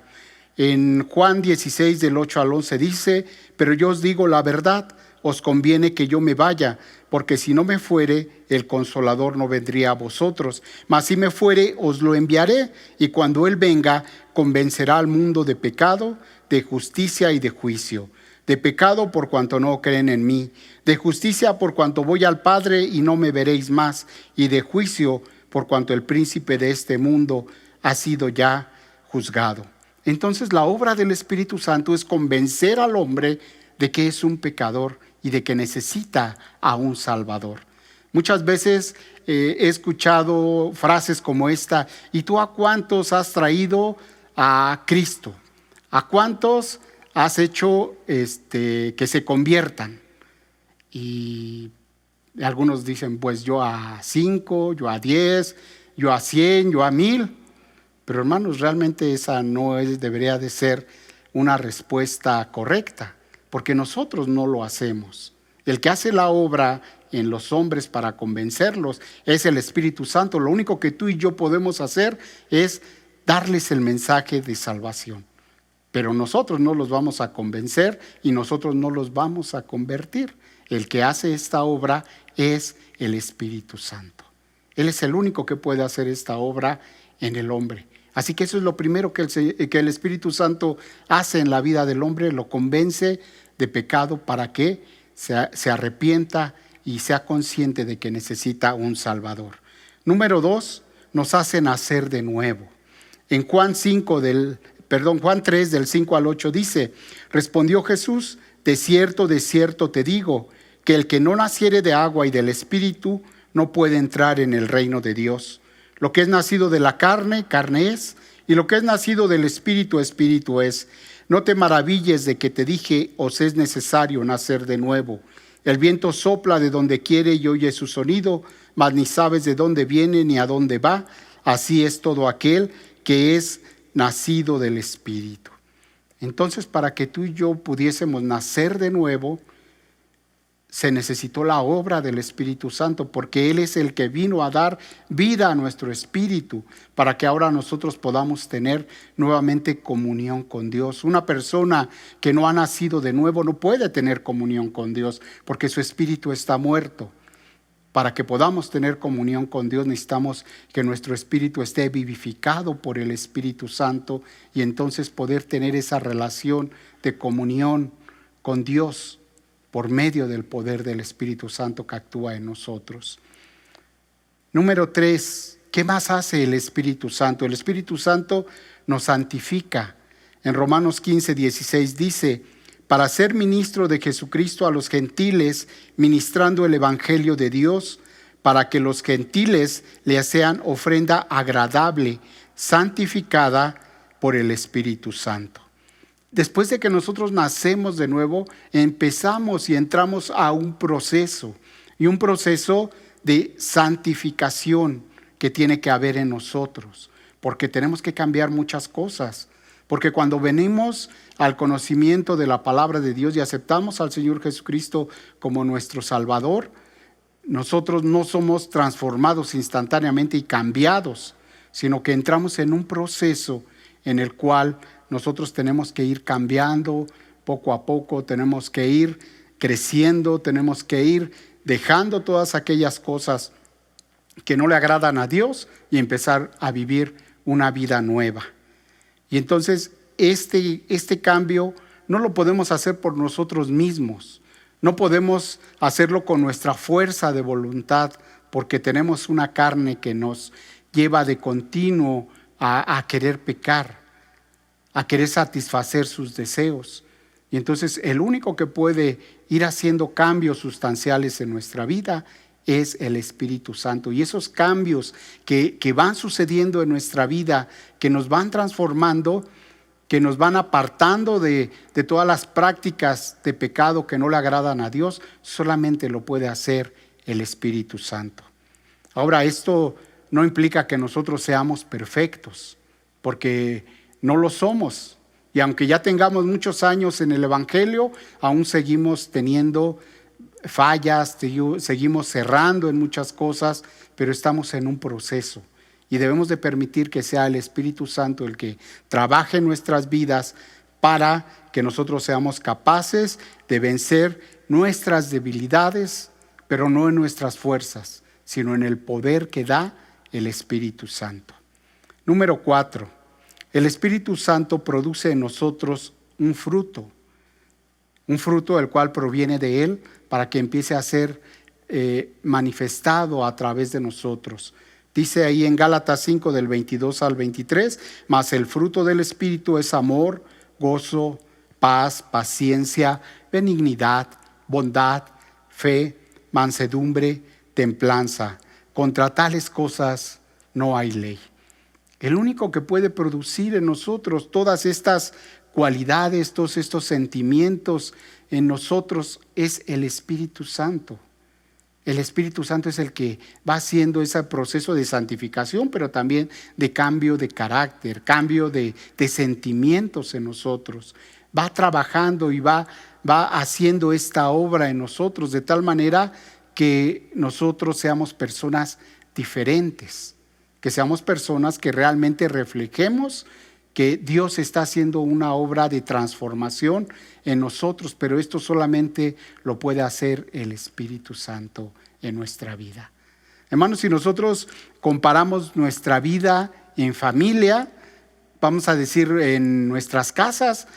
En Juan 16, del 8 al 11 dice, pero yo os digo la verdad, os conviene que yo me vaya, porque si no me fuere, el Consolador no vendría a vosotros. Mas si me fuere, os lo enviaré, y cuando Él venga, convencerá al mundo de pecado, de justicia y de juicio. De pecado por cuanto no creen en mí, de justicia por cuanto voy al Padre y no me veréis más, y de juicio por cuanto el príncipe de este mundo ha sido ya juzgado. Entonces la obra del Espíritu Santo es convencer al hombre de que es un pecador y de que necesita a un Salvador. Muchas veces he escuchado frases como esta, ¿y tú a cuántos has traído a Cristo? ¿A cuántos has hecho que se conviertan? Y Algunos dicen, pues yo a 5, yo a 10, yo a 100, yo a 1000. Pero hermanos, realmente esa no debería de ser una respuesta correcta, porque nosotros no lo hacemos. El que hace la obra en los hombres para convencerlos es el Espíritu Santo. Lo único que tú y yo podemos hacer es darles el mensaje de salvación. Pero nosotros no los vamos a convencer y nosotros no los vamos a convertir. El que hace esta obra es el Espíritu Santo. Él es el único que puede hacer esta obra en el hombre. Así que eso es lo primero que el Espíritu Santo hace en la vida del hombre, lo convence de pecado para que se arrepienta y sea consciente de que necesita un Salvador. Número 2, nos hace nacer de nuevo. En Juan 3 del 5 al 8 dice, respondió Jesús, de cierto te digo, que el que no naciere de agua y del Espíritu no puede entrar en el reino de Dios. Lo que es nacido de la carne, carne es, y lo que es nacido del Espíritu, Espíritu es. No te maravilles de que te dije, os es necesario nacer de nuevo. El viento sopla de donde quiere y oye su sonido, mas ni sabes de dónde viene ni a dónde va. Así es todo aquel que es nacido del Espíritu. Entonces, para que tú y yo pudiésemos nacer de nuevo, se necesitó la obra del Espíritu Santo, porque Él es el que vino a dar vida a nuestro espíritu, para que ahora nosotros podamos tener nuevamente comunión con Dios. Una persona que no ha nacido de nuevo no puede tener comunión con Dios, porque su espíritu está muerto. Para que podamos tener comunión con Dios necesitamos que nuestro espíritu esté vivificado por el Espíritu Santo y entonces poder tener esa relación de comunión con Dios por medio del poder del Espíritu Santo que actúa en nosotros. Número 3, ¿qué más hace el Espíritu Santo? El Espíritu Santo nos santifica. En Romanos 15:16 dice, para ser ministro de Jesucristo a los gentiles, ministrando el Evangelio de Dios, para que los gentiles le sean ofrenda agradable, santificada por el Espíritu Santo. Después de que nosotros nacemos de nuevo, empezamos y entramos a un proceso, y un proceso de santificación que tiene que haber en nosotros, porque tenemos que cambiar muchas cosas. Porque cuando venimos al conocimiento de la palabra de Dios y aceptamos al Señor Jesucristo como nuestro Salvador, nosotros no somos transformados instantáneamente y cambiados, sino que entramos en un proceso en el cual nosotros tenemos que ir cambiando poco a poco, tenemos que ir creciendo, tenemos que ir dejando todas aquellas cosas que no le agradan a Dios y empezar a vivir una vida nueva. Y entonces este cambio no lo podemos hacer por nosotros mismos, no podemos hacerlo con nuestra fuerza de voluntad, porque tenemos una carne que nos lleva de continuo a querer pecar, a querer satisfacer sus deseos. Y entonces el único que puede ir haciendo cambios sustanciales en nuestra vida es el Espíritu Santo. Y esos cambios que van sucediendo en nuestra vida, que nos van transformando, que nos van apartando de todas las prácticas de pecado que no le agradan a Dios, solamente lo puede hacer el Espíritu Santo. Ahora, esto no implica que nosotros seamos perfectos, porque no lo somos. Y aunque ya tengamos muchos años en el Evangelio, aún seguimos teniendo fallas, seguimos cerrando en muchas cosas, pero estamos en un proceso. Y debemos de permitir que sea el Espíritu Santo el que trabaje en nuestras vidas para que nosotros seamos capaces de vencer nuestras debilidades, pero no en nuestras fuerzas, sino en el poder que da el Espíritu Santo. Número 4, el Espíritu Santo produce en nosotros un fruto el cual proviene de Él para que empiece a ser manifestado a través de nosotros. Dice ahí en Gálatas 5 del 22 al 23, mas el fruto del Espíritu es amor, gozo, paz, paciencia, benignidad, bondad, fe, mansedumbre, templanza. Contra tales cosas no hay ley. El único que puede producir en nosotros todas estas cualidades, todos estos sentimientos en nosotros es el Espíritu Santo. El Espíritu Santo es el que va haciendo ese proceso de santificación, pero también de cambio de carácter, cambio de sentimientos en nosotros. Va trabajando y va haciendo esta obra en nosotros de tal manera que nosotros seamos personas diferentes, que seamos personas que realmente reflejemos que Dios está haciendo una obra de transformación en nosotros, pero esto solamente lo puede hacer el Espíritu Santo en nuestra vida. Hermanos, si nosotros comparamos nuestra vida en familia, vamos a decir en nuestras casas,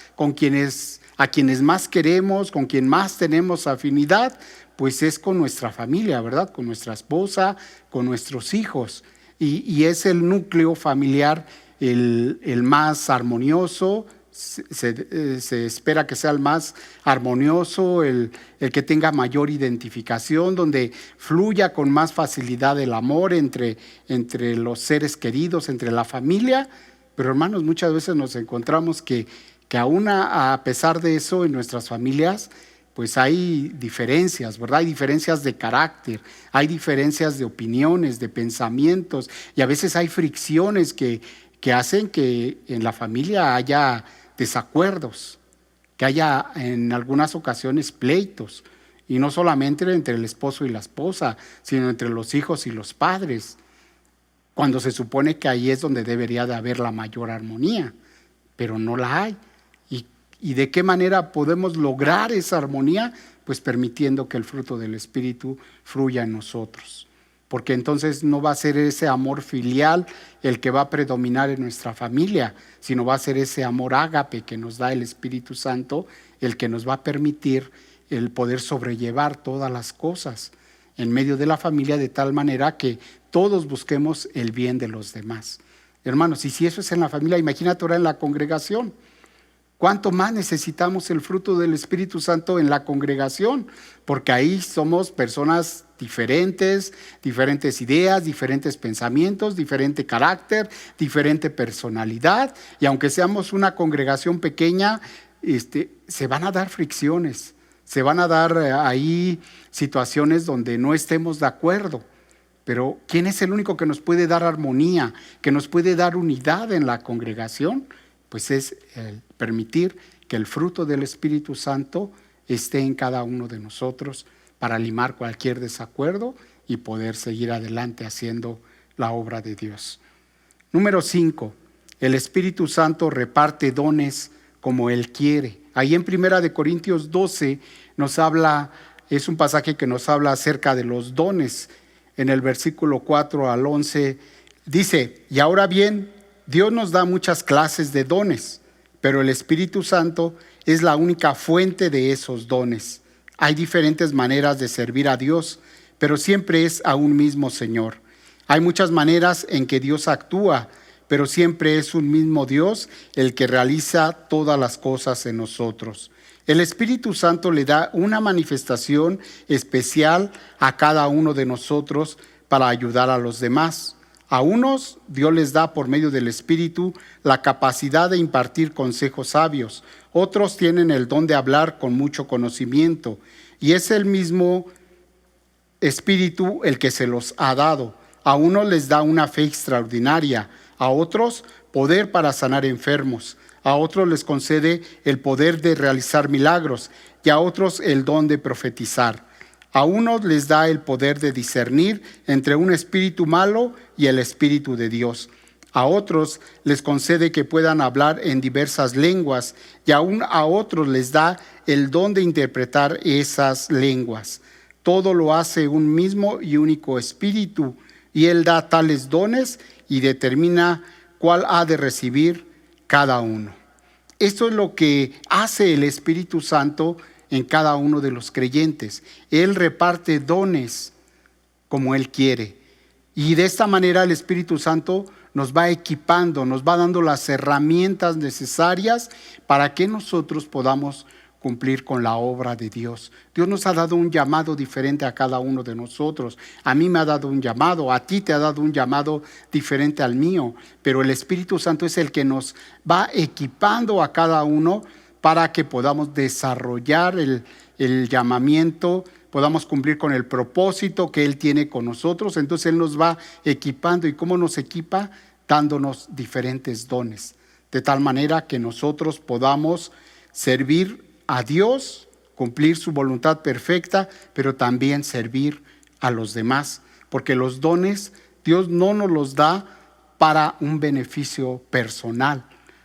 a quienes más queremos, con quien más tenemos afinidad, pues es con nuestra familia, ¿verdad? Con nuestra esposa, con nuestros hijos. Y es el núcleo familiar el más armonioso, se espera que sea el más armonioso, el que tenga mayor identificación, donde fluya con más facilidad el amor entre los seres queridos, entre la familia. Pero hermanos, muchas veces nos encontramos que aún a pesar de eso en nuestras familias, pues hay diferencias, ¿verdad? Hay diferencias de carácter, hay diferencias de opiniones, de pensamientos, y a veces hay fricciones que hacen que en la familia haya desacuerdos, que haya en algunas ocasiones pleitos, y no solamente entre el esposo y la esposa, sino entre los hijos y los padres, cuando se supone que ahí es donde debería de haber la mayor armonía, pero no la hay. ¿Y de qué manera podemos lograr esa armonía? Pues permitiendo que el fruto del Espíritu fluya en nosotros. Porque entonces no va a ser ese amor filial el que va a predominar en nuestra familia, sino va a ser ese amor ágape que nos da el Espíritu Santo, el que nos va a permitir el poder sobrellevar todas las cosas en medio de la familia, de tal manera que todos busquemos el bien de los demás. Hermanos, y si eso es en la familia, imagínate ahora en la congregación. ¿Cuánto más necesitamos el fruto del Espíritu Santo en la congregación? Porque ahí somos personas diferentes ideas, diferentes pensamientos, diferente carácter, diferente personalidad. Y aunque seamos una congregación pequeña, se van a dar fricciones, se van a dar ahí situaciones donde no estemos de acuerdo. Pero ¿quién es el único que nos puede dar armonía, que nos puede dar unidad en la congregación? Pues es el permitir que el fruto del Espíritu Santo esté en cada uno de nosotros para limar cualquier desacuerdo y poder seguir adelante haciendo la obra de Dios. Número 5, el Espíritu Santo reparte dones como Él quiere. Ahí en 1 Corintios 12 nos habla, es un pasaje que nos habla acerca de los dones. En el versículo 4 al 11 dice: y ahora bien, Dios nos da muchas clases de dones, pero el Espíritu Santo es la única fuente de esos dones. Hay diferentes maneras de servir a Dios, pero siempre es a un mismo Señor. Hay muchas maneras en que Dios actúa, pero siempre es un mismo Dios el que realiza todas las cosas en nosotros. El Espíritu Santo le da una manifestación especial a cada uno de nosotros para ayudar a los demás. A unos Dios les da por medio del Espíritu la capacidad de impartir consejos sabios. Otros tienen el don de hablar con mucho conocimiento. Y es el mismo Espíritu el que se los ha dado. A unos les da una fe extraordinaria. A otros poder para sanar enfermos. A otros les concede el poder de realizar milagros. Y a otros el don de profetizar. A unos les da el poder de discernir entre un espíritu malo y el Espíritu de Dios. A otros les concede que puedan hablar en diversas lenguas, y aún a otros les da el don de interpretar esas lenguas. Todo lo hace un mismo y único Espíritu, y Él da tales dones y determina cuál ha de recibir cada uno. Esto es lo que hace el Espíritu Santo en cada uno de los creyentes. Él reparte dones como Él quiere. Y de esta manera el Espíritu Santo nos va equipando, nos va dando las herramientas necesarias para que nosotros podamos cumplir con la obra de Dios. Dios nos ha dado un llamado diferente a cada uno de nosotros. A mí me ha dado un llamado, a ti te ha dado un llamado diferente al mío, pero el Espíritu Santo es el que nos va equipando a cada uno para que podamos desarrollar el llamamiento, podamos cumplir con el propósito que Él tiene con nosotros. Entonces Él nos va equipando. ¿Y cómo nos equipa? Dándonos diferentes dones, de tal manera que nosotros podamos servir a Dios, cumplir su voluntad perfecta, pero también servir a los demás, porque los dones Dios no nos los da para un beneficio personal,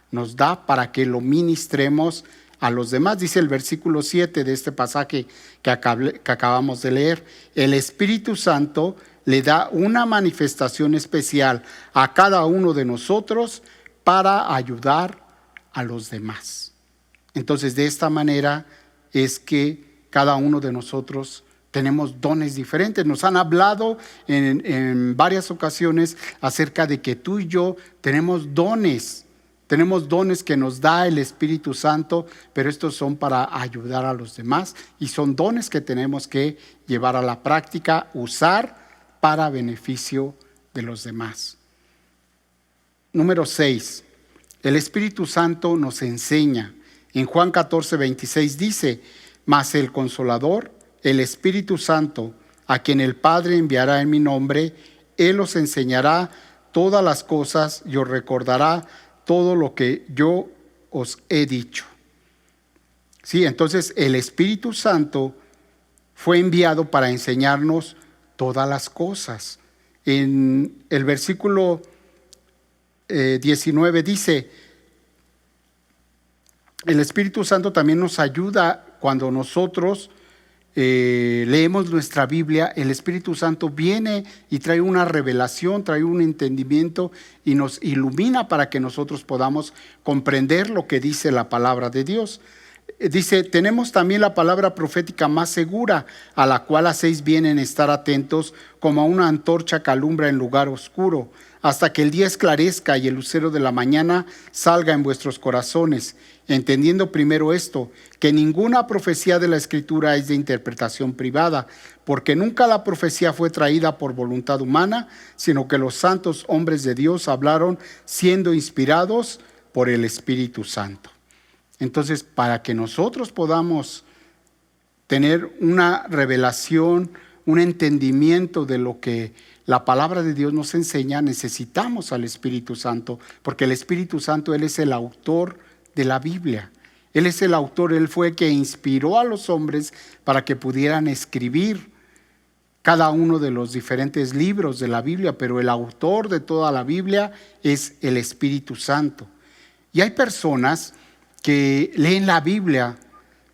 nos da para que lo ministremos a los demás. Dice el versículo 7 de este pasaje que acabamos de leer: el Espíritu Santo le da una manifestación especial a cada uno de nosotros para ayudar a los demás. Entonces, de esta manera es que cada uno de nosotros tenemos dones diferentes. Nos han hablado en varias ocasiones acerca de que tú y yo tenemos dones que nos da el Espíritu Santo, pero estos son para ayudar a los demás y son dones que tenemos que llevar a la práctica, usar para beneficio de los demás. Número 6. El Espíritu Santo nos enseña. En Juan 14:26 dice: mas el Consolador, el Espíritu Santo, a quien el Padre enviará en mi nombre, Él os enseñará todas las cosas y os recordará todo lo que yo os he dicho. Sí, entonces el Espíritu Santo fue enviado para enseñarnos todas las cosas. En el versículo 19 dice: el Espíritu Santo también nos ayuda cuando nosotros leemos nuestra Biblia. El Espíritu Santo viene y trae una revelación, trae un entendimiento y nos ilumina para que nosotros podamos comprender lo que dice la palabra de Dios. Dice: tenemos también la palabra profética más segura, a la cual hacéis bien en estar atentos, como a una antorcha que alumbra en lugar oscuro, hasta que el día esclarezca y el lucero de la mañana salga en vuestros corazones, entendiendo primero esto, que ninguna profecía de la Escritura es de interpretación privada, porque nunca la profecía fue traída por voluntad humana, sino que los santos hombres de Dios hablaron siendo inspirados por el Espíritu Santo. Entonces, para que nosotros podamos tener una revelación, un entendimiento de lo que la palabra de Dios nos enseña, necesitamos al Espíritu Santo, porque el Espíritu Santo, Él es el autor de la Biblia. Él es el autor, Él fue el que inspiró a los hombres para que pudieran escribir cada uno de los diferentes libros de la Biblia, pero el autor de toda la Biblia es el Espíritu Santo. Y hay personas que leen la Biblia,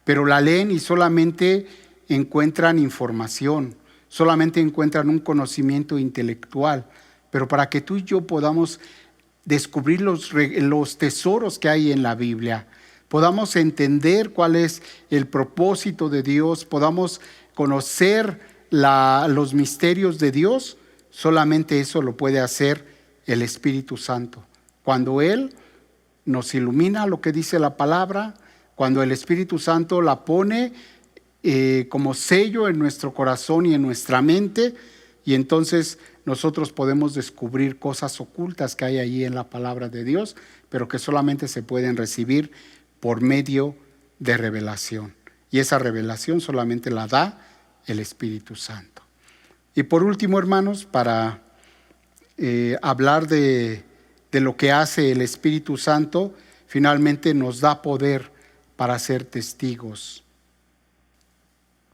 pero la leen y solamente encuentran información, solamente encuentran un conocimiento intelectual. Pero para que tú y yo podamos descubrir los tesoros que hay en la Biblia, podamos entender cuál es el propósito de Dios, podamos conocer los misterios de Dios, solamente eso lo puede hacer el Espíritu Santo. Cuando Él nos ilumina lo que dice la palabra, cuando el Espíritu Santo la pone como sello en nuestro corazón y en nuestra mente, y entonces nosotros podemos descubrir cosas ocultas que hay ahí en la palabra de Dios, pero que solamente se pueden recibir por medio de revelación. Y esa revelación solamente la da el Espíritu Santo. Y por último, hermanos, para hablar de lo que hace el Espíritu Santo, finalmente nos da poder para ser testigos.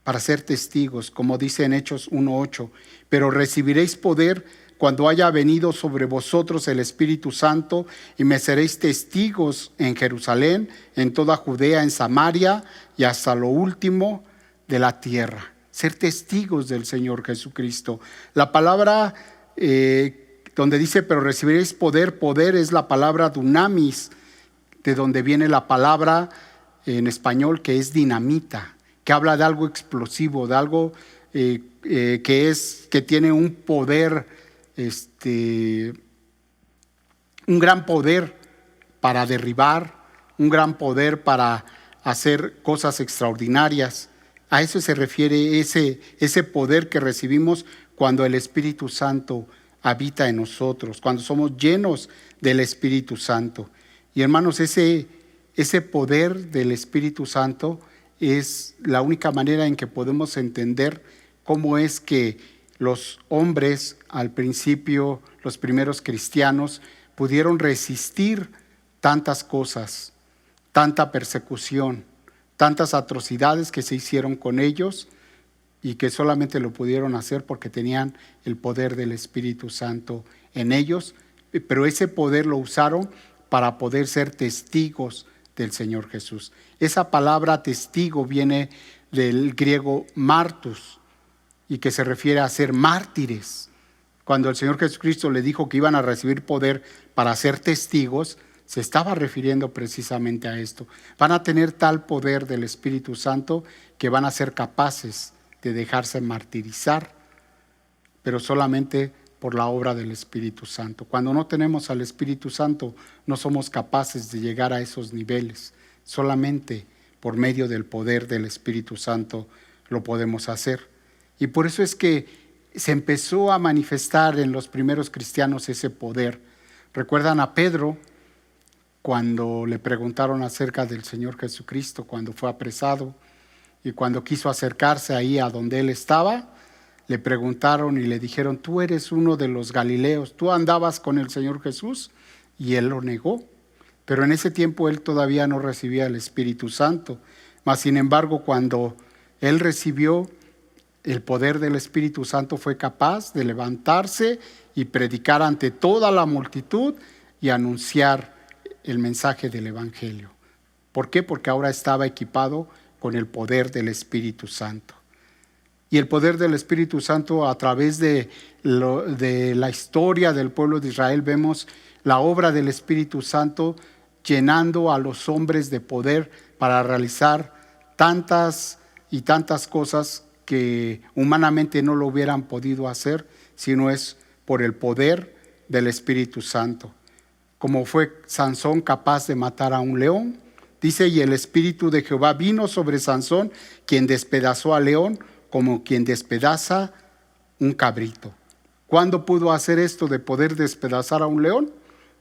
Para ser testigos, como dice en Hechos 1:8, pero recibiréis poder cuando haya venido sobre vosotros el Espíritu Santo, y me seréis testigos en Jerusalén, en toda Judea, en Samaria y hasta lo último de la tierra. Ser testigos del Señor Jesucristo. La palabra donde dice, pero recibiréis poder, poder es la palabra dunamis, de donde viene la palabra en español que es dinamita, que habla de algo explosivo, de algo que tiene un poder, un gran poder para derribar, un gran poder para hacer cosas extraordinarias. A eso se refiere ese poder que recibimos cuando el Espíritu Santo habita en nosotros, cuando somos llenos del Espíritu Santo. Y hermanos, ese poder del Espíritu Santo es la única manera en que podemos entender cómo es que los hombres, al principio, los primeros cristianos, pudieron resistir tantas cosas, tanta persecución, tantas atrocidades que se hicieron con ellos y que solamente lo pudieron hacer porque tenían el poder del Espíritu Santo en ellos, pero ese poder lo usaron para poder ser testigos del Señor Jesús. Esa palabra testigo viene del griego martus y que se refiere a ser mártires. Cuando el Señor Jesucristo le dijo que iban a recibir poder para ser testigos, se estaba refiriendo precisamente a esto. Van a tener tal poder del Espíritu Santo que van a ser capaces de dejarse martirizar, pero solamente por la obra del Espíritu Santo. Cuando no tenemos al Espíritu Santo, no somos capaces de llegar a esos niveles. Solamente por medio del poder del Espíritu Santo lo podemos hacer. Y por eso es que se empezó a manifestar en los primeros cristianos ese poder. ¿Recuerdan a Pedro cuando le preguntaron acerca del Señor Jesucristo, cuando fue apresado y cuando quiso acercarse ahí a donde él estaba? Le preguntaron y le dijeron: tú eres uno de los Galileos, tú andabas con el Señor Jesús, y él lo negó. Pero en ese tiempo él todavía no recibía el Espíritu Santo. Mas sin embargo, cuando él recibió el poder del Espíritu Santo, fue capaz de levantarse y predicar ante toda la multitud y anunciar el mensaje del Evangelio. ¿Por qué? Porque ahora estaba equipado con el poder del Espíritu Santo. Y el poder del Espíritu Santo, a través de la historia del pueblo de Israel, vemos la obra del Espíritu Santo llenando a los hombres de poder para realizar tantas y tantas cosas que humanamente no lo hubieran podido hacer, sino es por el poder del Espíritu Santo. Como fue Sansón capaz de matar a un león, dice: y el Espíritu de Jehová vino sobre Sansón, quien despedazó al león como quien despedaza un cabrito. ¿Cuándo pudo hacer esto de poder despedazar a un león?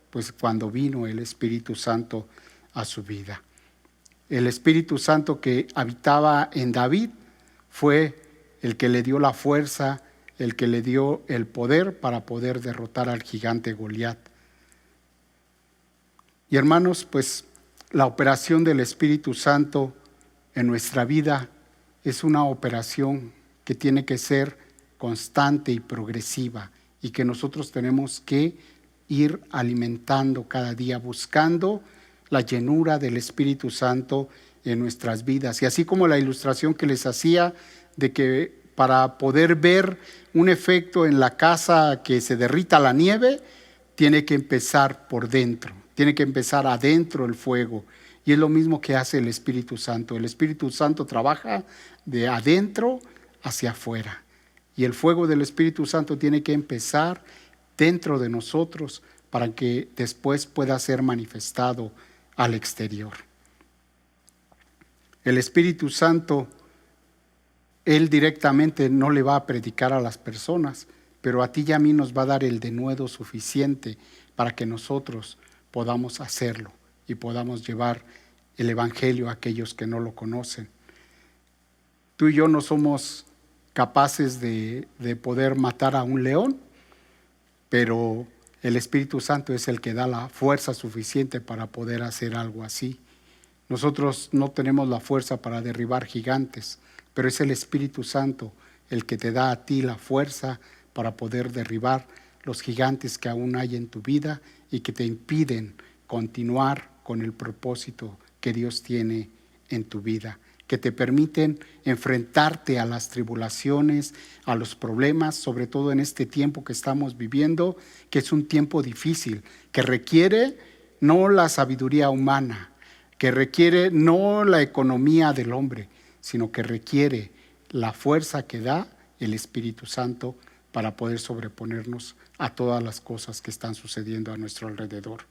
Pues cuando vino el Espíritu Santo a su vida. El Espíritu Santo que habitaba en David fue el que le dio la fuerza, el que le dio el poder para poder derrotar al gigante Goliat. Y hermanos, pues la operación del Espíritu Santo en nuestra vida es una operación que tiene que ser constante y progresiva, y que nosotros tenemos que ir alimentando cada día, buscando la llenura del Espíritu Santo en nuestras vidas. Y así como la ilustración que les hacía de que para poder ver un efecto en la casa que se derrita la nieve, tiene que empezar por dentro, tiene que empezar adentro el fuego. Y es lo mismo que hace el Espíritu Santo. El Espíritu Santo trabaja de adentro hacia afuera. Y el fuego del Espíritu Santo tiene que empezar dentro de nosotros para que después pueda ser manifestado al exterior. El Espíritu Santo, Él directamente no le va a predicar a las personas, pero a ti y a mí nos va a dar el denuedo suficiente para que nosotros podamos hacerlo y podamos llevar el Evangelio a aquellos que no lo conocen. Tú y yo no somos capaces de poder matar a un león, pero el Espíritu Santo es el que da la fuerza suficiente para poder hacer algo así. Nosotros no tenemos la fuerza para derribar gigantes, pero es el Espíritu Santo el que te da a ti la fuerza para poder derribar los gigantes que aún hay en tu vida y que te impiden continuar con el propósito que Dios tiene en tu vida, que te permiten enfrentarte a las tribulaciones, a los problemas, sobre todo en este tiempo que estamos viviendo, que es un tiempo difícil, que requiere no la sabiduría humana, que requiere no la economía del hombre, sino que requiere la fuerza que da el Espíritu Santo para poder sobreponernos a todas las cosas que están sucediendo a nuestro alrededor.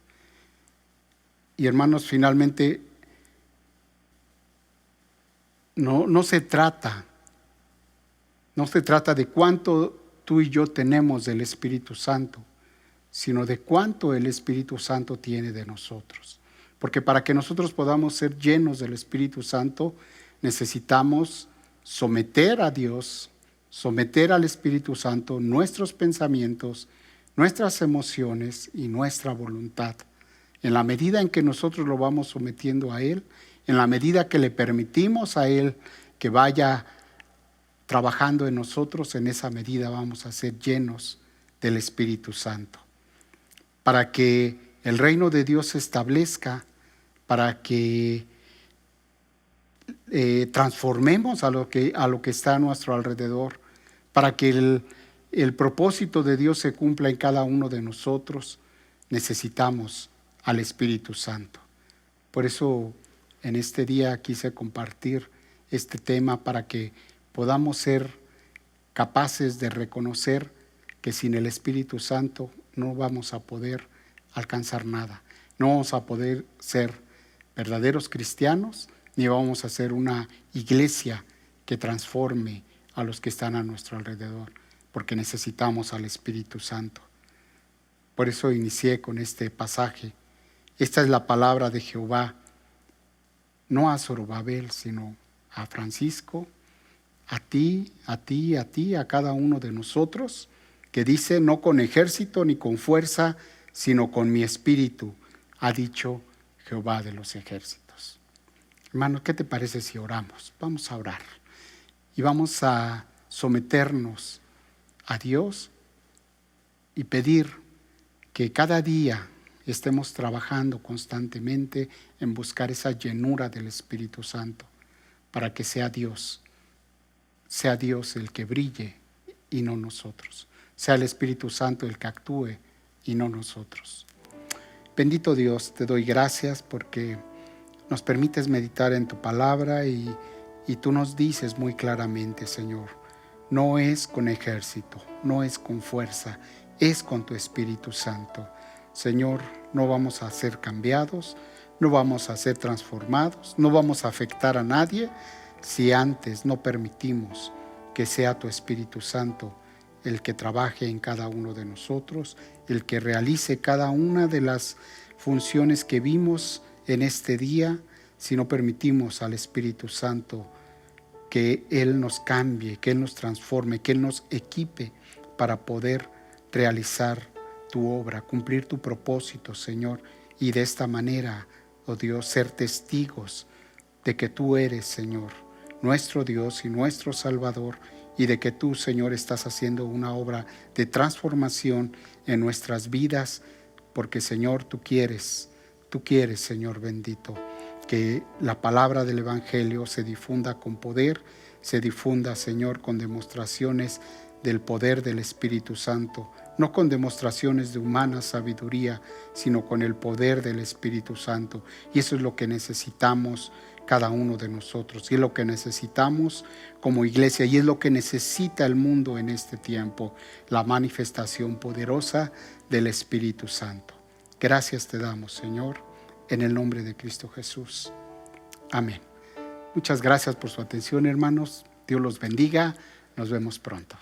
Y hermanos, finalmente, no se trata de cuánto tú y yo tenemos del Espíritu Santo, sino de cuánto el Espíritu Santo tiene de nosotros. Porque para que nosotros podamos ser llenos del Espíritu Santo, necesitamos someter a Dios, someter al Espíritu Santo nuestros pensamientos, nuestras emociones y nuestra voluntad. En la medida en que nosotros lo vamos sometiendo a Él, en la medida que le permitimos a Él que vaya trabajando en nosotros, en esa medida vamos a ser llenos del Espíritu Santo. Para que el reino de Dios se establezca, para que transformemos a lo que está a nuestro alrededor, para que el propósito de Dios se cumpla en cada uno de nosotros, necesitamos al Espíritu Santo. Por eso en este día quise compartir este tema para que podamos ser capaces de reconocer que sin el Espíritu Santo no vamos a poder alcanzar nada. No vamos a poder ser verdaderos cristianos, ni vamos a ser una iglesia que transforme a los que están a nuestro alrededor, porque necesitamos al Espíritu Santo. Por eso inicié con este pasaje. Esta es la palabra de Jehová, no a Zorobabel, sino a Francisco, a ti, a cada uno de nosotros, que dice: no con ejército ni con fuerza, sino con mi espíritu, ha dicho Jehová de los ejércitos. Hermanos, ¿qué te parece si oramos? Vamos a orar y vamos a someternos a Dios y pedir que cada día estemos trabajando constantemente en buscar esa llenura del Espíritu Santo, para que sea Dios el que brille y no nosotros, sea el Espíritu Santo el que actúe y no nosotros. Bendito Dios, te doy gracias porque nos permites meditar en tu palabra y tú nos dices muy claramente, Señor, no es con ejército, no es con fuerza, es con tu Espíritu Santo. Señor, no vamos a ser cambiados, no vamos a ser transformados, no vamos a afectar a nadie si antes no permitimos que sea tu Espíritu Santo el que trabaje en cada uno de nosotros, el que realice cada una de las funciones que vimos en este día, si no permitimos al Espíritu Santo que Él nos cambie, que Él nos transforme, que Él nos equipe para poder realizar tu obra, cumplir tu propósito, Señor, y de esta manera, oh Dios, ser testigos de que tú eres, Señor, nuestro Dios y nuestro Salvador, y de que tú, Señor, estás haciendo una obra de transformación en nuestras vidas, porque, Señor, tú quieres, Señor bendito, que la palabra del Evangelio se difunda con poder, se difunda, Señor, con demostraciones del poder del Espíritu Santo, no con demostraciones de humana sabiduría, sino con el poder del Espíritu Santo. Y eso es lo que necesitamos cada uno de nosotros, y es lo que necesitamos como iglesia, y es lo que necesita el mundo en este tiempo, la manifestación poderosa del Espíritu Santo. Gracias te damos, Señor, en el nombre de Cristo Jesús. Amén. Muchas gracias por su atención, hermanos. Dios los bendiga. Nos vemos pronto.